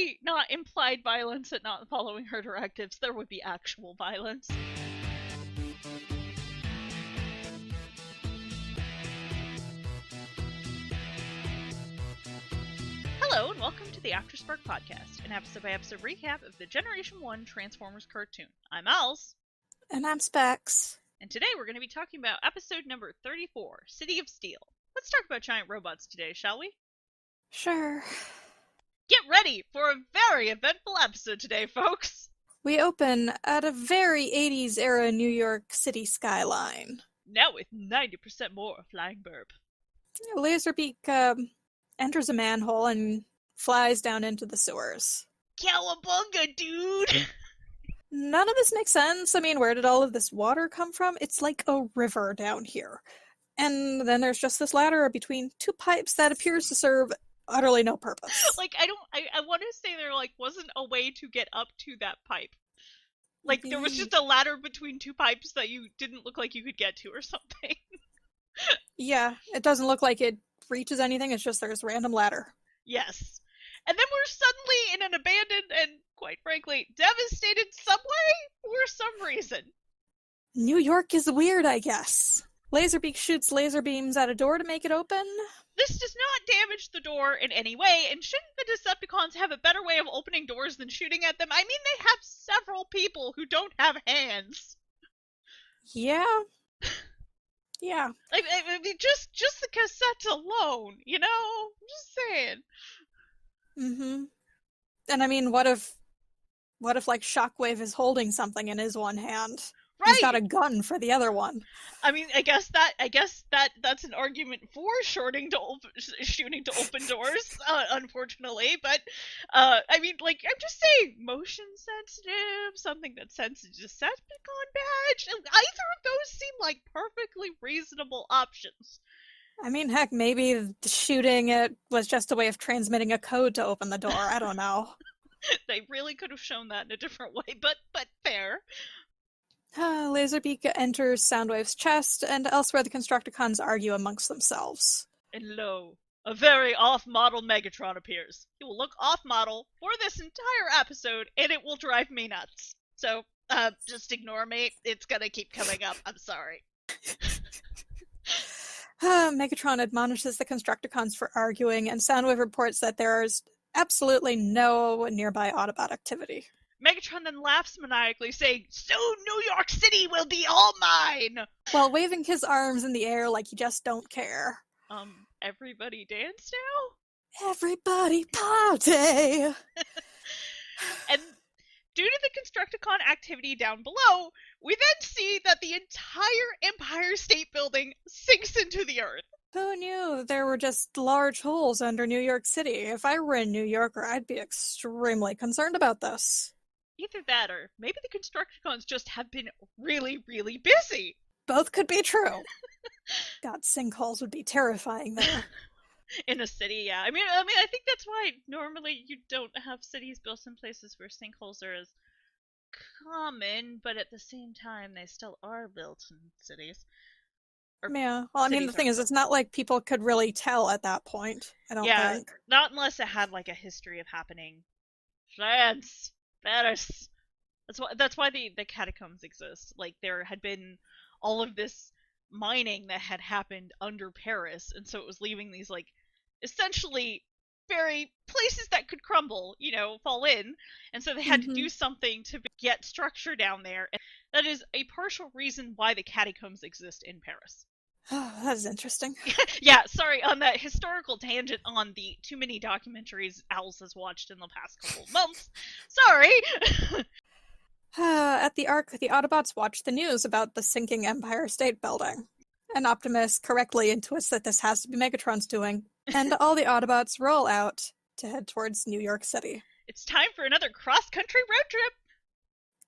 be not implied violence at not following her directives. There would be actual violence. Hello, and welcome to the Afterspark podcast, an episode-by-episode recap of the Generation 1 Transformers cartoon. I'm Als. And I'm Specs. And today we're going to be talking about episode number 34, City of Steel. Let's talk about giant robots today, shall we? Sure. Get ready for a very eventful episode today, folks! We open at a very 80s era New York City skyline. Now with 90% more flying burp. Laserbeak enters a manhole and flies down into the sewers. Cowabunga, dude! None of this makes sense. I mean, where did all of this water come from? It's like a river down here. And then there's just this ladder between two pipes that appears to serve utterly no purpose. Like, I want to say there, wasn't a way to get up to that pipe. Like, there was just a ladder between two pipes that you didn't look like you could get to or something. Yeah, it doesn't look like it reaches anything, it's just there's a random ladder. Yes. And then we're suddenly in an abandoned and, quite frankly, devastated subway for some reason. New York is weird, I guess. Laserbeak shoots laser beams at a door to make it open. This does not damage the door in any way, and shouldn't the Decepticons have a better way of opening doors than shooting at them? I mean, they have several people who don't have hands. Yeah. Yeah. I mean, just the cassettes alone, you know? I'm just saying. Mm-hmm. And I mean, what if Shockwave is holding something in his one hand? Right. He's got a gun for the other one. I mean, I guess that's an argument for shooting to open doors, unfortunately. But I mean, I'm just saying, motion sensitive, something that senses Decepticon badge. Either of those seem like perfectly reasonable options. I mean, heck, maybe shooting it was just a way of transmitting a code to open the door. I don't know. They really could have shown that in a different way, but fair. Laserbeak enters Soundwave's chest, and elsewhere the Constructicons argue amongst themselves. And lo, a very off-model Megatron appears. He will look off-model for this entire episode, and it will drive me nuts. So, just ignore me. It's gonna keep coming up. I'm sorry. Megatron admonishes the Constructicons for arguing, and Soundwave reports that there is absolutely no nearby Autobot activity. Megatron then laughs maniacally, saying, "Soon New York City will be all mine!" While waving his arms in the air like he just don't care. Everybody dance now? Everybody party! And due to the Constructicon activity down below, we then see that the entire Empire State Building sinks into the earth. Who knew there were just large holes under New York City? If I were a New Yorker, I'd be extremely concerned about this. Either that, or maybe the Constructicons just have been really, really busy. Both could be true. God, sinkholes would be terrifying there. In a city, yeah. I mean, I think that's why normally you don't have cities built in places where sinkholes are as common, but at the same time, they still are built in cities. Yeah, well, I mean, the thing is, it's not like people could really tell at that point, I don't think. Not unless it had, a history of happening. France! Paris! That's why the catacombs exist. There had been all of this mining that had happened under Paris, and so it was leaving these, essentially very places that could crumble, fall in, and so they had to do something to get structure down there, and that is a partial reason why the catacombs exist in Paris. Oh, that is interesting. Yeah, sorry, on that historical tangent on the too many documentaries Owls has watched in the past couple of months. Sorry! At the Ark, the Autobots watch the news about the sinking Empire State Building. And Optimus correctly intuits that this has to be Megatron's doing, and all the Autobots roll out to head towards New York City. It's time for another cross-country road trip!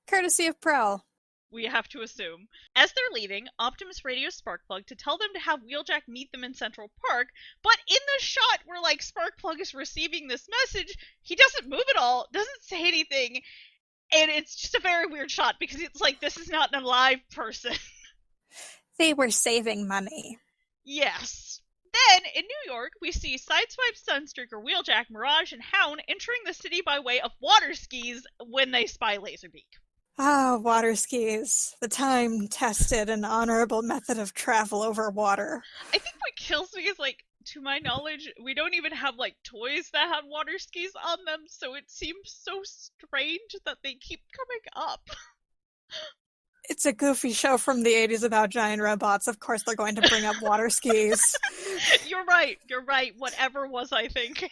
Courtesy of Prowl. We have to assume. As they're leaving, Optimus radios Sparkplug to tell them to have Wheeljack meet them in Central Park, but in the shot where, Sparkplug is receiving this message, he doesn't move at all, doesn't say anything, and it's just a very weird shot, because it's this is not an alive person. They were saving money. Yes. Then, in New York, we see Sideswipe, Sunstreaker, Wheeljack, Mirage, and Hound entering the city by way of water skis when they spy Laserbeak. Ah, water skis. The time-tested and honorable method of travel over water. I think what kills me is, like, to my knowledge, we don't even have, like, toys that have water skis on them, so it seems so strange that they keep coming up. It's a goofy show from the 80s about giant robots. Of course they're going to bring up water skis. You're right. Whatever was I thinking?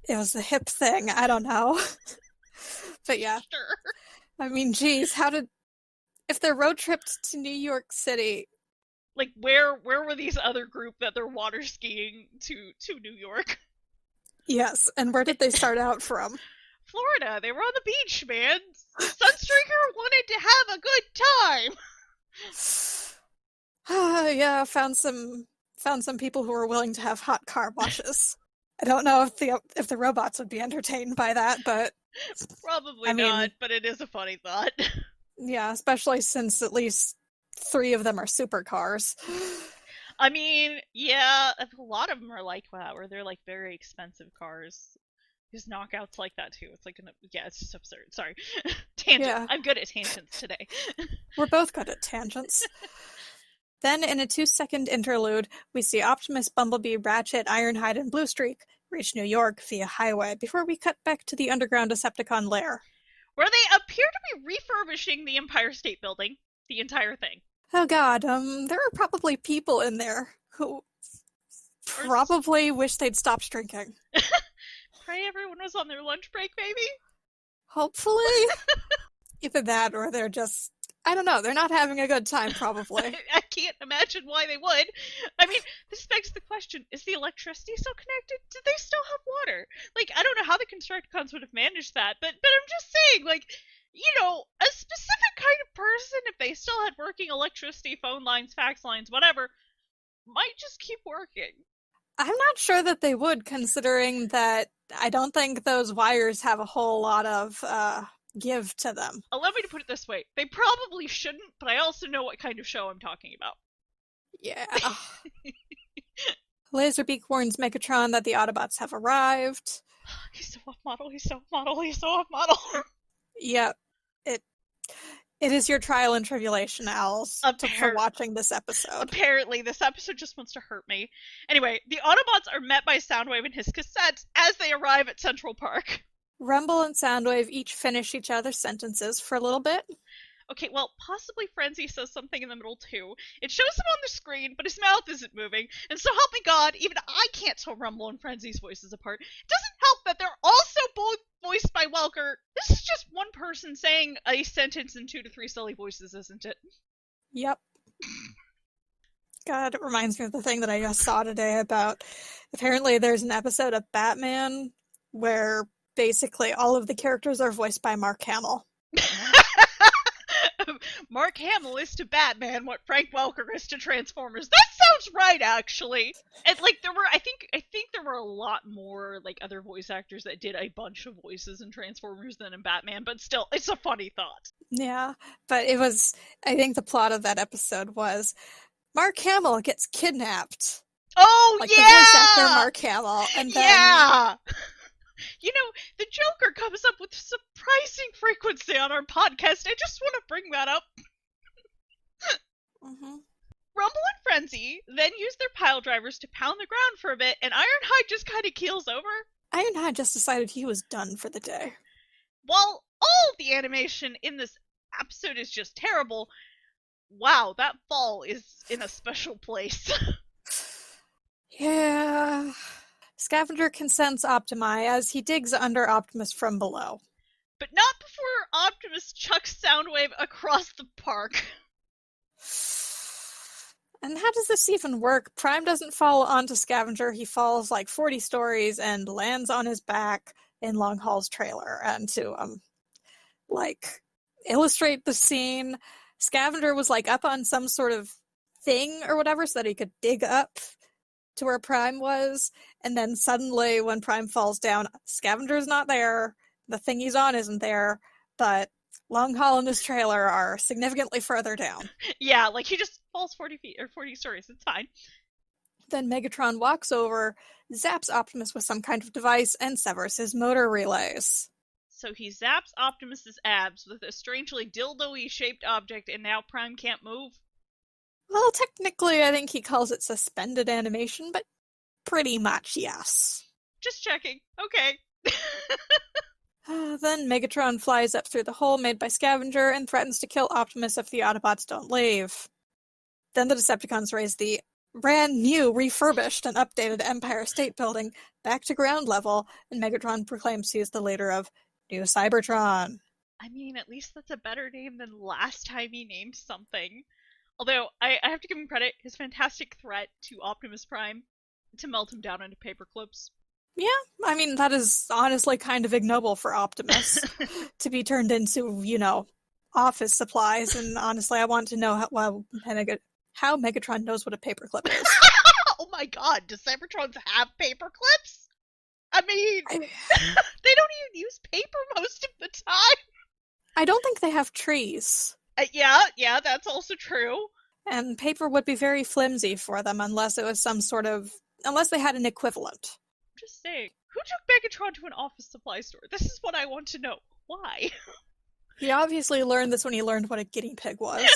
It was the hip thing. I don't know. But yeah. Sure. I mean, geez, if they're road tripped to New York City... Like, where were these other group that they're water skiing to New York? Yes, and where did they start out from? Florida. They were on the beach, man. Sunstreaker wanted to have a good time. Yeah, found some people who were willing to have hot car washes. I don't know if the robots would be entertained by that, but probably not. But it is a funny thought. Yeah, especially since at least 3 of them are supercars. I mean, yeah, a lot of them are like that, where they're like very expensive cars. There's knockouts like that too. It's like, it's just absurd. Sorry. Tangent. Yeah. I'm good at tangents today. We're both good at tangents. Then, in a 2-second interlude, we see Optimus, Bumblebee, Ratchet, Ironhide, and Bluestreak reach New York via highway before we cut back to the underground Decepticon lair, where they appear to be refurbishing the Empire State Building. The entire thing. Oh god, there are probably people in there who probably wish they'd stopped drinking. Pray everyone was on their lunch break, maybe? Hopefully. Either that or they're just, I don't know, they're not having a good time, probably. I can't imagine why they would. I mean, this begs the question, is the electricity still connected? Did they still have water? Like, I don't know how the Constructicons would have managed that, but I'm just saying, like, you know, a specific kind of person, if they still had working electricity, phone lines, fax lines, whatever, might just keep working. I'm not sure that they would, considering that I don't think those wires have a whole lot of give to them. Allow me to put it this way. They probably shouldn't, but I also know what kind of show I'm talking about. Yeah. Laserbeak warns Megatron that the Autobots have arrived. He's so off-model. Yep. It is your trial and tribulation, Owls, for watching this episode. Apparently, this episode just wants to hurt me. Anyway, the Autobots are met by Soundwave and his cassettes as they arrive at Central Park. Rumble and Soundwave each finish each other's sentences for a little bit. Okay, well, possibly Frenzy says something in the middle, too. It shows him on the screen, but his mouth isn't moving, and so help me God, even I can't tell Rumble and Frenzy's voices apart. It doesn't help that they're also both voiced by Welker. This is just one person saying a sentence in 2 to 3 silly voices, isn't it? Yep. God, it reminds me of the thing that I just saw today about, apparently there's an episode of Batman where basically all of the characters are voiced by Mark Hamill. Mark Hamill is to Batman what Frank Welker is to Transformers. That sounds right, actually. And like I think there were a lot more like other voice actors that did a bunch of voices in Transformers than in Batman, but still, it's a funny thought. Yeah, but I think the plot of that episode was Mark Hamill gets kidnapped. Oh, like yeah! The voice actor Mark Hamill. And then... Yeah! You know, the Joker comes up with surprising frequency on our podcast. I just want to bring that up. Mm-hmm. Rumble and Frenzy then use their pile drivers to pound the ground for a bit, and Ironhide just kind of keels over. Ironhide just decided he was done for the day. While all of the animation in this episode is just terrible, wow, that fall is in a special place. Yeah... Scavenger can sense Optimi as he digs under Optimus from below. But not before Optimus chucks Soundwave across the park. And how does this even work? Prime doesn't fall onto Scavenger, he falls like 40 stories and lands on his back in Long Haul's trailer. And to, illustrate the scene, Scavenger was up on some sort of thing or whatever so that he could dig up to where Prime was, and then suddenly when Prime falls down, Scavenger's not there, the thing he's on isn't there, but Long Haul and his trailer are significantly further down. Yeah, he just falls 40 feet or 40 stories, it's fine. Then Megatron walks over, zaps Optimus with some kind of device, and severs his motor relays. So he zaps Optimus's abs with a strangely dildo-y shaped object, and now Prime can't move? Well, technically, I think he calls it suspended animation, but pretty much yes. Just checking. Okay. Then Megatron flies up through the hole made by Scavenger and threatens to kill Optimus if the Autobots don't leave. Then the Decepticons raise the brand new, refurbished, and updated Empire State Building back to ground level, and Megatron proclaims he is the leader of New Cybertron. I mean, at least that's a better name than last time he named something. Although, I have to give him credit, his fantastic threat to Optimus Prime to melt him down into paper clips. Yeah, I mean, that is honestly kind of ignoble for Optimus to be turned into, office supplies, and honestly, I want to know how Megatron knows what a paperclip is. Oh my god, do Cybertrons have paper clips? I mean, they don't even use paper most of the time. I don't think they have trees. Yeah, that's also true. And paper would be very flimsy for them unless it was unless they had an equivalent. Just saying, who took Megatron to an office supply store? This is what I want to know. Why? He obviously learned this when he learned what a guinea pig was.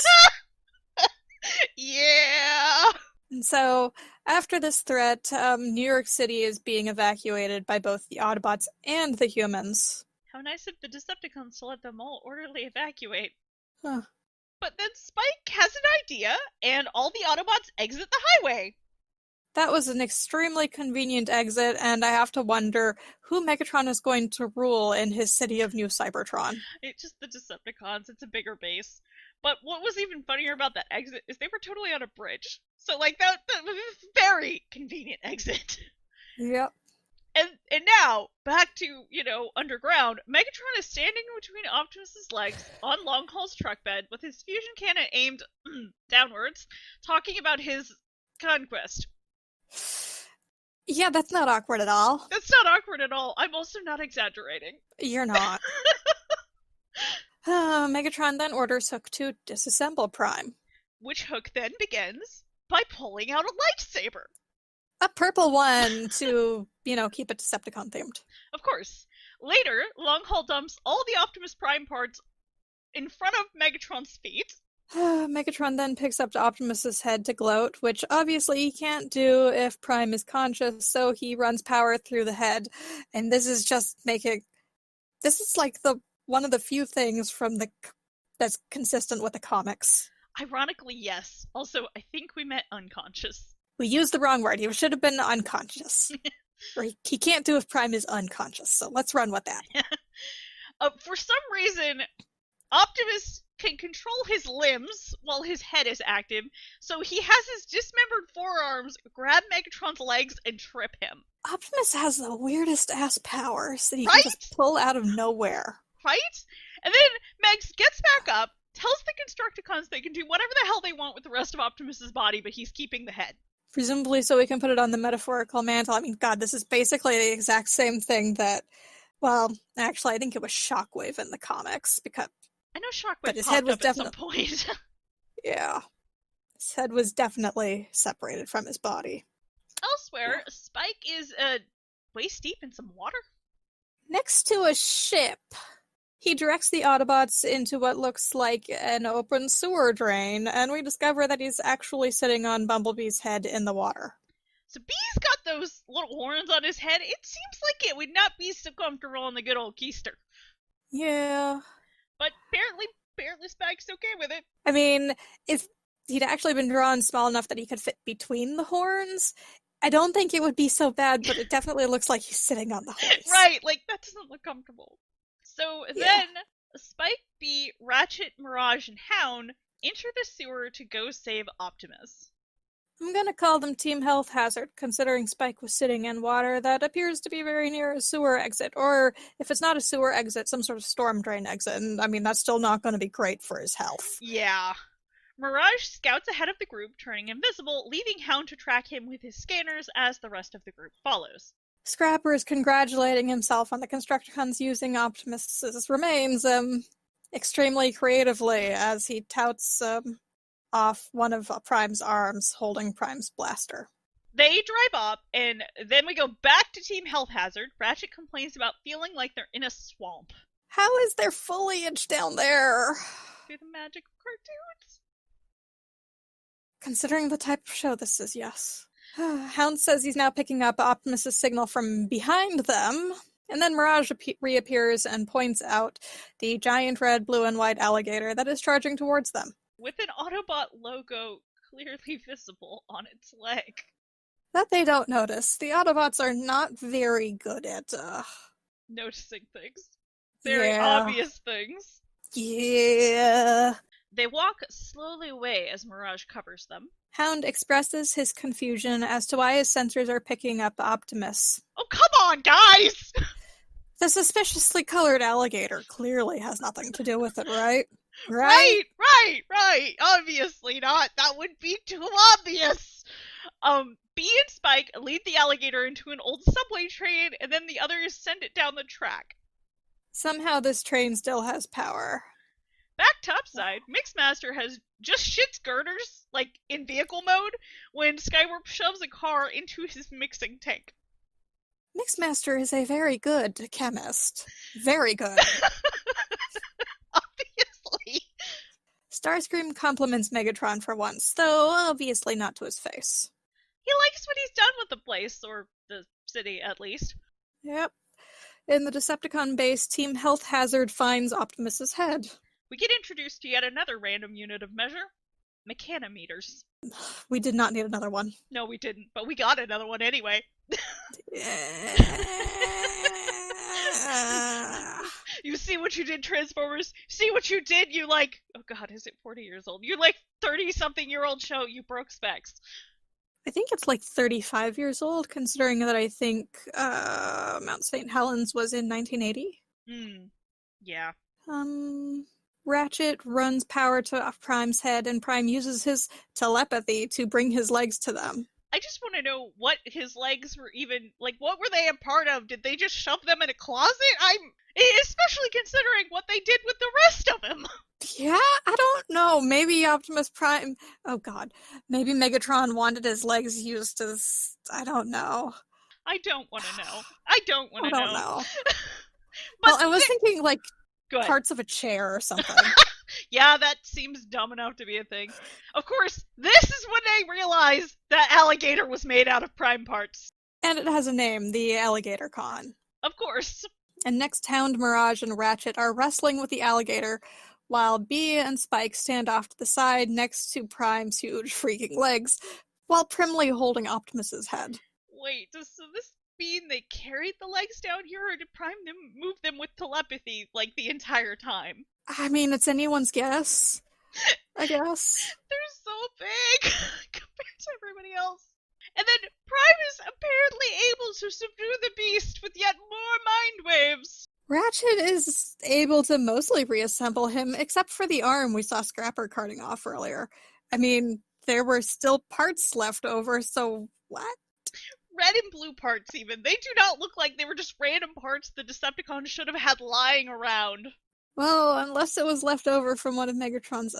Yeah! And so, after this threat, New York City is being evacuated by both the Autobots and the humans. How nice of the Decepticons to let them all orderly evacuate. Huh. But then Spike has an idea, and all the Autobots exit the highway. That was an extremely convenient exit, and I have to wonder who Megatron is going to rule in his city of New Cybertron. It's just the Decepticons, it's a bigger base. But what was even funnier about that exit is they were totally on a bridge. So, that was a very convenient exit. Yep. And now, back to, underground, Megatron is standing between Optimus's legs on Longhaul's truck bed with his fusion cannon aimed downwards, talking about his conquest. Yeah, that's not awkward at all. That's not awkward at all. I'm also not exaggerating. You're not. Megatron then orders Hook to disassemble Prime. Which Hook then begins by pulling out a lightsaber. A purple one to, keep it Decepticon themed. Of course. Later, Longhaul dumps all the Optimus Prime parts in front of Megatron's feet. Megatron then picks up Optimus's head to gloat, which obviously he can't do if Prime is conscious, so he runs power through the head. And this is like one of the few things that's consistent with the comics. Ironically, yes. Also, I think we meant unconscious. We used the wrong word. He should have been unconscious. Or he can't do if Prime is unconscious, so let's run with that. For some reason, Optimus can control his limbs while his head is active, so he has his dismembered forearms grab Megatron's legs and trip him. Optimus has the weirdest ass powers that he Right? can just pull out of nowhere. Right? And then Megs gets back up, tells the Constructicons they can do whatever the hell they want with the rest of Optimus's body, but he's keeping the head. Presumably so we can put it on the metaphorical mantle. I mean, God, this is basically the exact same thing that, well, actually, I think it was Shockwave in the comics, because I know Shockwave but his popped head was up at some point. Yeah. His head was definitely separated from his body. Elsewhere, Spike is waist deep in some water. Next to a ship, he directs the Autobots into what looks like an open sewer drain, and we discover that he's actually sitting on Bumblebee's head in the water. So Bee's got those little horns on his head. It seems like it would not be so comfortable on the good old keister. Yeah. But apparently Spike's okay with it. I mean, if he'd actually been drawn small enough that he could fit between the horns, I don't think it would be so bad, but it definitely looks like he's sitting on the horns. Right, that doesn't look comfortable. So then, Spike, Bee, Ratchet, Mirage, and Hound enter the sewer to go save Optimus. I'm gonna call them Team Health Hazard, considering Spike was sitting in water that appears to be very near a sewer exit, or if it's not a sewer exit, some sort of storm drain exit, and I mean, that's still not going to be great for his health. Yeah. Mirage scouts ahead of the group, turning invisible, leaving Hound to track him with his scanners as the rest of the group follows. Scrapper is congratulating himself on the Constructicons using Optimus's remains extremely creatively as he touts off one of Prime's arms holding Prime's blaster. They drive up, and then we go back to Team Health Hazard. Ratchet complains about feeling like they're in a swamp. How is there foliage down there? Through the magic of cartoons. Considering the type of show this is, yes. Hound says he's now picking up Optimus's signal from behind them, and then Mirage reappears and points out the giant red, blue, and white alligator that is charging towards them. With an Autobot logo clearly visible on its leg. That they don't notice. The Autobots are not very good at, noticing things. Very obvious things. Yeah. They walk slowly away as Mirage covers them. Hound expresses his confusion as to why his sensors are picking up Optimus. Oh, come on, guys! The suspiciously colored alligator clearly has nothing to do with it, right? Right. Obviously not. That would be too obvious. Bee and Spike lead the alligator into an old subway train, and then the others send it down the track. Somehow this train still has power. Back topside, Mixmaster has just shits girders, like in vehicle mode, when Skywarp shoves a car into his mixing tank. Mixmaster is a very good chemist. Very good. Obviously. Starscream compliments Megatron for once, though obviously not to his face. He likes what he's done with the place, or the city at least. Yep. In the Decepticon base, Team Health Hazard finds Optimus's head. We get introduced to yet another random unit of measure. Mechanometers. We did not need another one. No, we didn't, but we got another one anyway. You see what you did, Transformers? See what you did? You like... Oh god, is it 40 years old? You like 30-something-year-old show. You broke specs. I think it's like 35 years old, considering that I think Mount St. Helens was in 1980. Yeah. Ratchet runs power to Prime's head, and Prime uses his telepathy to bring his legs to them. I just want to know what his legs were even... Like, what were they a part of? Did they just shove them in a closet? Especially considering what they did with the rest of him. Yeah, I don't know. Maybe Optimus Prime... Oh god. Maybe Megatron wanted his legs used as... I don't know. I don't want to know. I don't want to know. I don't know. Well, I was thinking, like, Good. Parts of a chair or something. Yeah, that seems dumb enough to be a thing. Of course, this is when they realize that alligator was made out of Prime parts. And it has a name, the Alligator Con. Of course. And next, Hound, Mirage, and Ratchet are wrestling with the alligator, while Bee and Spike stand off to the side next to Prime's huge freaking legs, while primly holding Optimus's head. Wait, does this mean they carried the legs down here, or did Prime move them with telepathy, like, the entire time? I mean, it's anyone's guess, I guess. They're so big compared to everybody else. And then Prime is apparently able to subdue the beast with yet more mind waves. Ratchet is able to mostly reassemble him, except for the arm we saw Scrapper carting off earlier. I mean, there were still parts left over, so what? Red and blue parts, even. They do not look like they were just random parts the Decepticons should have had lying around. Well, unless it was left over from one of Megatron's,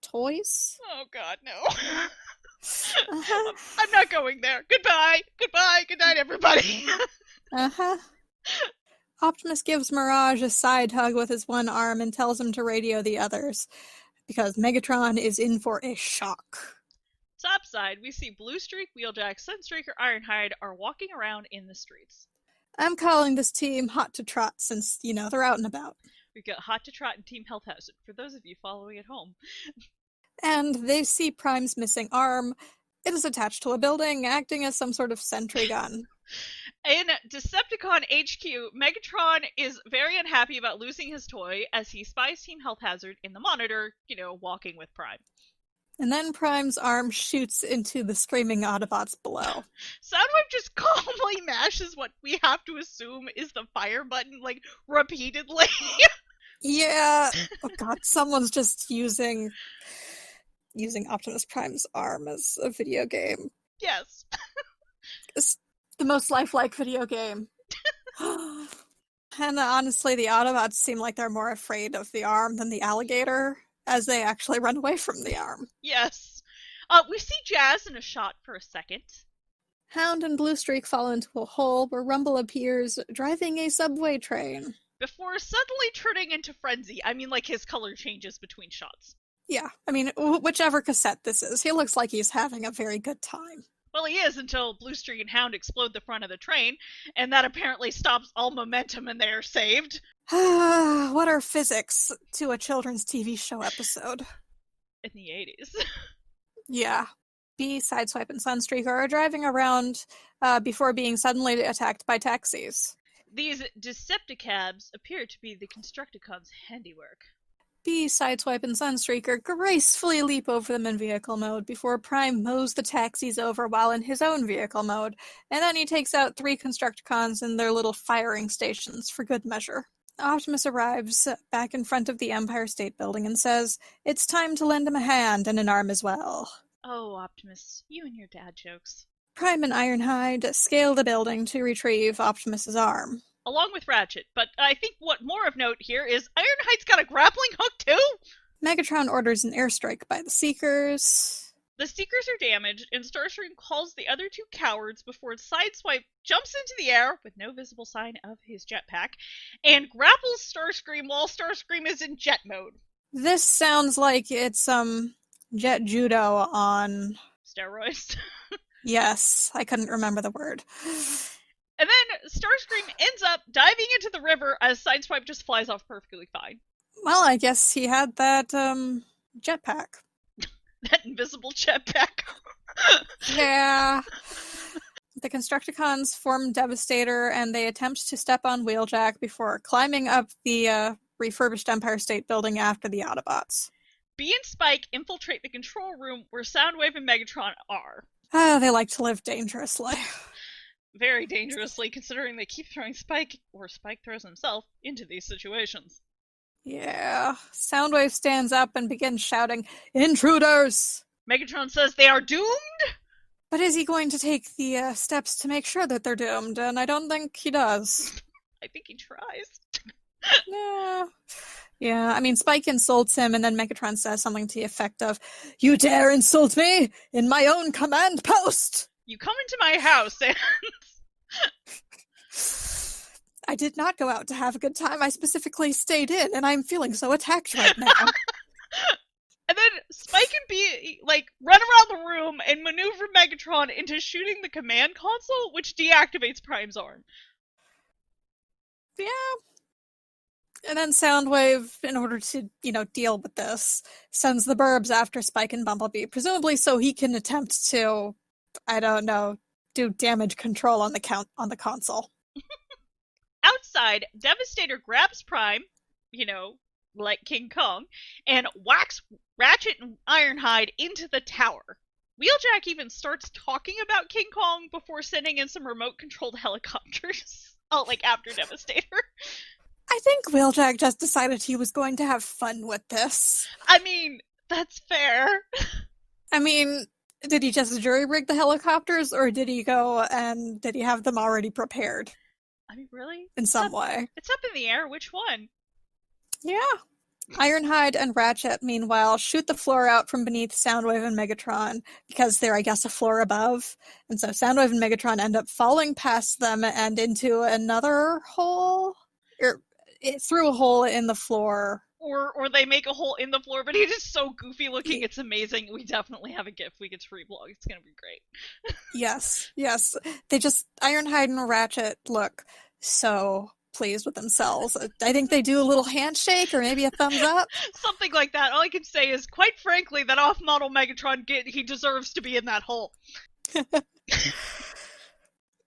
toys? Oh god, no. I'm not going there. Goodbye! Goodbye! Good night, everybody! Optimus gives Mirage a side hug with his one arm and tells him to radio the others, because Megatron is in for a shock. Topside, we see Bluestreak, Wheeljack, Sunstreaker, Ironhide are walking around in the streets. I'm calling this team Hot to Trot since, they're out and about. We've got Hot to Trot and Team Health Hazard, for those of you following at home. And they see Prime's missing arm. It is attached to a building, acting as some sort of sentry gun. In Decepticon HQ, Megatron is very unhappy about losing his toy as he spies Team Health Hazard in the monitor, walking with Prime. And then Prime's arm shoots into the screaming Autobots below. Soundwave just calmly mashes what we have to assume is the fire button, repeatedly. Yeah. Oh god, someone's just using Optimus Prime's arm as a video game. Yes. It's the most lifelike video game. And honestly, the Autobots seem like they're more afraid of the arm than the alligator, as they actually run away from the arm. Yes. We see Jazz in a shot for a second. Hound and Bluestreak fall into a hole where Rumble appears, driving a subway train. Before suddenly turning into frenzy. I mean, like, his color changes between shots. Yeah, I mean, whichever cassette this is, he looks like he's having a very good time. Well, he is until Bluestreak and Hound explode the front of the train, and that apparently stops all momentum and they are saved. What are physics to a children's TV show episode? In the 80s. Yeah. B, Sideswipe, and Sunstreaker are driving around before being suddenly attacked by taxis. These Decepticabs appear to be the Constructicons' handiwork. B, Sideswipe, and Sunstreaker gracefully leap over them in vehicle mode before Prime mows the taxis over while in his own vehicle mode, and then he takes out 3 Constructicons in their little firing stations for good measure. Optimus arrives back in front of the Empire State Building and says, "It's time to lend him a hand and an arm as well." Oh, Optimus, you and your dad jokes. Prime and Ironhide scale the building to retrieve Optimus's arm. Along with Ratchet, but I think what more of note here is Ironhide's got a grappling hook too? Megatron orders an airstrike by the Seekers. The Seekers are damaged, and Starscream calls the other 2 cowards before Sideswipe jumps into the air, with no visible sign of his jetpack, and grapples Starscream while Starscream is in jet mode. This sounds like it's jet judo on... Steroids. Yes, I couldn't remember the word. And then Starscream ends up diving into the river as Sideswipe just flies off perfectly fine. Well, I guess he had that jetpack. That invisible jetpack. Yeah. The Constructicons form Devastator, and they attempt to step on Wheeljack before climbing up the refurbished Empire State Building after the Autobots. B and Spike infiltrate the control room where Soundwave and Megatron are. They like to live dangerously. Very dangerously, considering they keep throwing Spike, or Spike throws himself, into these situations. Yeah. Soundwave stands up and begins shouting, "Intruders!" Megatron says they are doomed? But is he going to take the steps to make sure that they're doomed? And I don't think he does. I think he tries. Yeah, I mean, Spike insults him, and then Megatron says something to the effect of, "You dare insult me in my own command post!" You come into my house and... I did not go out to have a good time. I specifically stayed in, and I'm feeling so attacked right now. And then Spike and B, run around the room and maneuver Megatron into shooting the command console, which deactivates Prime's arm. Yeah. And then Soundwave, in order to, deal with this, sends the Burbs after Spike and Bumblebee, presumably so he can attempt to, I don't know, do damage control on the console. Outside, Devastator grabs Prime, like King Kong, and whacks Ratchet and Ironhide into the tower. Wheeljack even starts talking about King Kong before sending in some remote-controlled helicopters. After Devastator. I think Wheeljack just decided he was going to have fun with this. I mean, that's fair. I mean, did he just jury-rig the helicopters, or did he go and did he have them already prepared? I mean, really? In some way. It's up in the air. Which one? Yeah. Ironhide and Ratchet, meanwhile, shoot the floor out from beneath Soundwave and Megatron because they're, I guess, a floor above. And so Soundwave and Megatron end up falling past them and into another hole? Through a hole in the floor. Or they make a hole in the floor, but it is so goofy looking. It's amazing. We definitely have a GIF we get to reblog. It's going to be great. Yes. They just, Ironhide and Ratchet look so pleased with themselves. I think they do a little handshake or maybe a thumbs up. Something like that. All I can say is, quite frankly, that off-model Megatron, he deserves to be in that hole.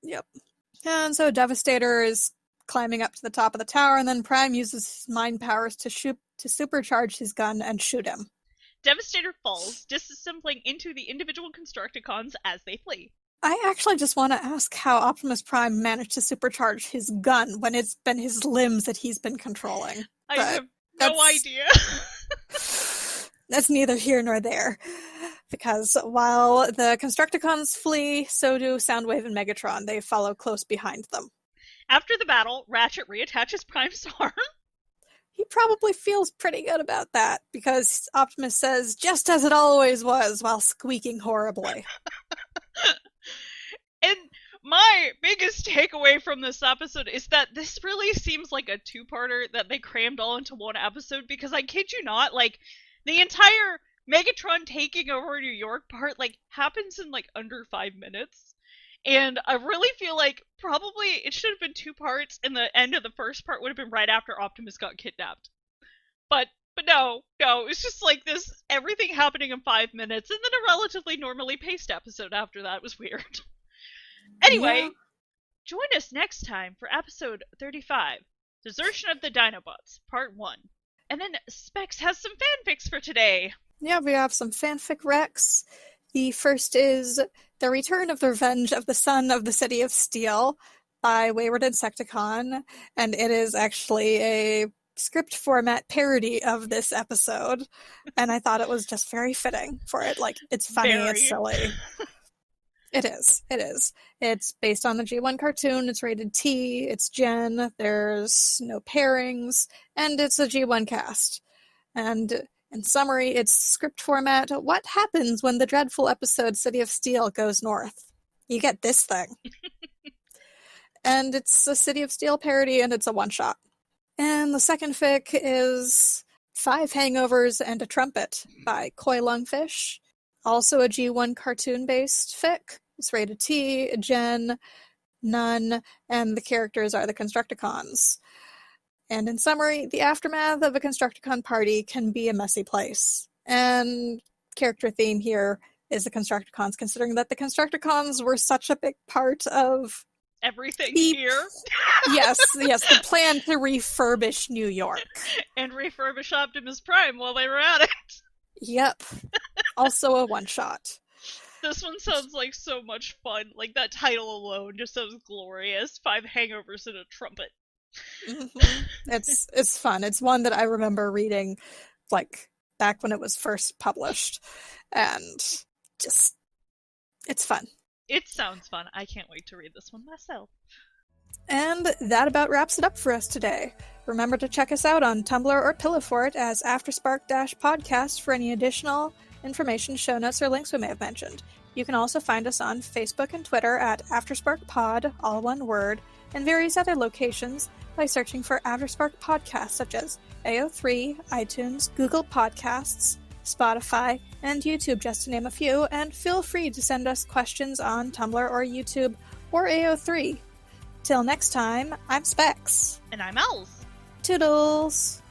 Yep. And so Devastator is climbing up to the top of the tower, and then Prime uses his mind powers to supercharge his gun and shoot him. Devastator falls, disassembling into the individual Constructicons as they flee. I actually just want to ask how Optimus Prime managed to supercharge his gun when it's been his limbs that he's been controlling. I have no idea. That's neither here nor there. Because while the Constructicons flee, so do Soundwave and Megatron. They follow close behind them. After the battle, Ratchet reattaches Prime's arm. He probably feels pretty good about that, because Optimus says, "just as it always was," while squeaking horribly. And my biggest takeaway from this episode is that this really seems like a two-parter that they crammed all into one episode, because I kid you not, like, the entire Megatron taking over New York part, like, happens in, like, under 5 minutes. And I really feel like probably it should have been two parts, and the end of the first part would have been right after Optimus got kidnapped. But no, it's just like this, everything happening in 5 minutes, and then a relatively normally paced episode after that. It was weird. Anyway, Yeah. join us next time for episode 35, Desertion of the Dinobots, part 1. And then Specs has some fanfics for today. Yeah, we have some fanfic recs. The first is The Return of the Revenge of the Son of the City of Steel by Wayward Insecticon, and it is actually a script format parody of this episode, and I thought it was just very fitting for it. Like, it's funny, it's silly. It is. It's based on the G1 cartoon, it's rated T, it's Gen, there's no pairings, and it's a G1 cast. And in summary, it's script format. What happens when the dreadful episode City of Steel goes north? You get this thing. And it's a City of Steel parody, and it's a one-shot. And the second fic is 5 Hangovers and a Trumpet by Koi Lungfish. Also a G1 cartoon-based fic. It's rated T, Gen, none, and the characters are the Constructicons. And in summary, the aftermath of a Constructicon party can be a messy place. And character theme here is the Constructicons, considering that the Constructicons were such a big part of everything here. Yes, the plan to refurbish New York. And refurbish Optimus Prime while they were at it. Yep. Also a one-shot. This one sounds like so much fun. Like, that title alone just sounds glorious. 5 Hangovers and a Trumpet. Mm-hmm. It's fun. It's one that I remember reading, like, back when it was first published. And just, it's fun. It sounds fun. I can't wait to read this one myself. And that about wraps it up for us today. Remember to check us out on Tumblr or Pillowfort as Afterspark-podcast for any additional information, show notes, or links we may have mentioned. You can also find us on Facebook and Twitter at AftersparkPod, all one word, and various other locations by searching for Afterspark podcasts such as AO3, iTunes, Google Podcasts, Spotify, and YouTube, just to name a few, and feel free to send us questions on Tumblr or YouTube or AO3. Till next time, I'm Specs. And I'm Els. Toodles!